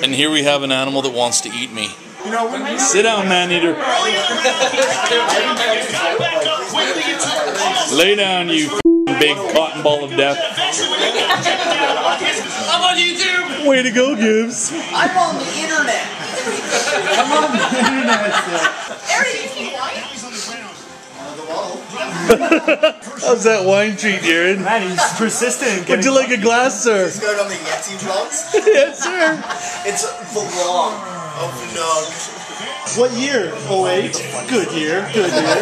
And here we have an animal that wants to eat me. Sit down, man-eater. Lay down, you big cotton ball of death. I'm on YouTube! Way to go, Gibbs. I'm on the internet. I'm on the internet. How's that wine treat, Aaron? Man, he's persistent. Would you like a glass, sir? Let's go on the Yeti vlogs. Yes, sir. It's vlog. Oh, vlog. What year? 08. Good year. Good year.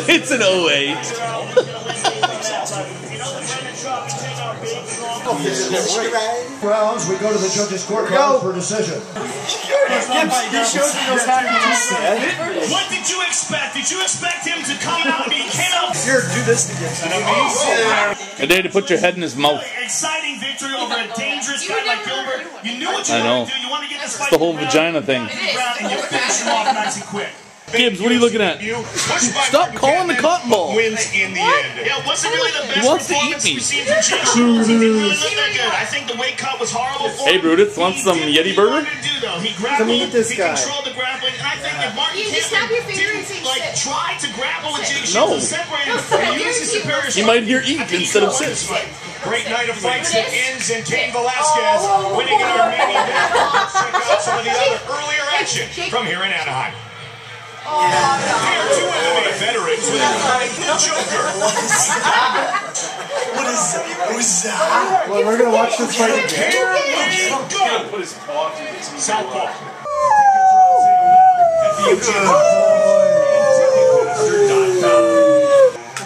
It's an 08. Rounds, we go to the judges' scorecard for decision. He shows me those happenings. What did you expect? Did you expect him to come out and he came out? Here, do this again. A day to put your head in his mouth. Exciting victory over a dangerous guy like Gilbert. You knew what you wanted to do. You want to get this fight. It's the whole vagina thing. And you finish him off nice and quick. Gibbs, what are you looking at? Stop calling the cotton ball. Wins in the end. Yeah, wasn't really the best wants to eat performance me. we've seen from Jake Shields. He didn't really look that good. I think the weight cut was horrible for him. Hey, Brutus, want some Yeti burger? He grappled, Come eat this guy. he controlled the grappling, and I think if Martin just snap your finger and say didn't sit. try to grapple with Jake No. Shields and separate him, he used his superior He might hear eat instead of sit. Great night of fights that ends in Cain Velasquez winning in our main event. Let's check out some of the other earlier action from here in Anaheim. Here are two MMA veterans with a Joker. What is that? Well, we're gonna watch this fight again. Here we go. Put his paw through this. Southpaw.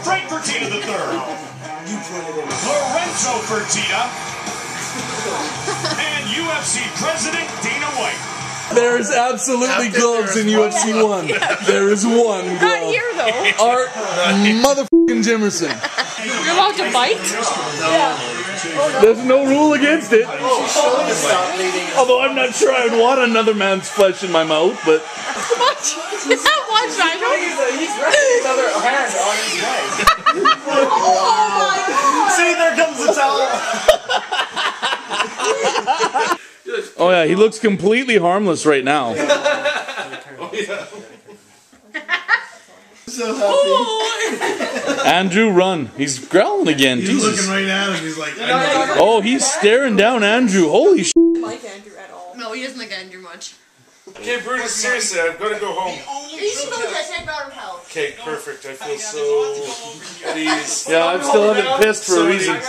Frank Fertitta the third. Lorenzo Fertitta. And UFC President Dana White. There is absolutely gloves in UFC 1. There is one glove. Not here, though. Art motherfucking Jimerson. You're allowed to bite? Yeah. There's no rule against it. Although I'm not sure I would want another man's flesh in my mouth, but... Watch. Watch, Nigel. He's resting another hand on his leg. See, there comes the towel. Oh yeah, he looks completely harmless right now. So happy. Andrew, run. He's growling again. He's Jesus. looking right at him. He's like, Oh, he's staring down Andrew. Holy shit. Like Andrew at all. No, he doesn't like Andrew much. okay, Brutus, seriously, I've got to go home. He's supposed to take out of health. Okay, perfect. I feel so at ease. Yeah, I still haven't pissed for a reason.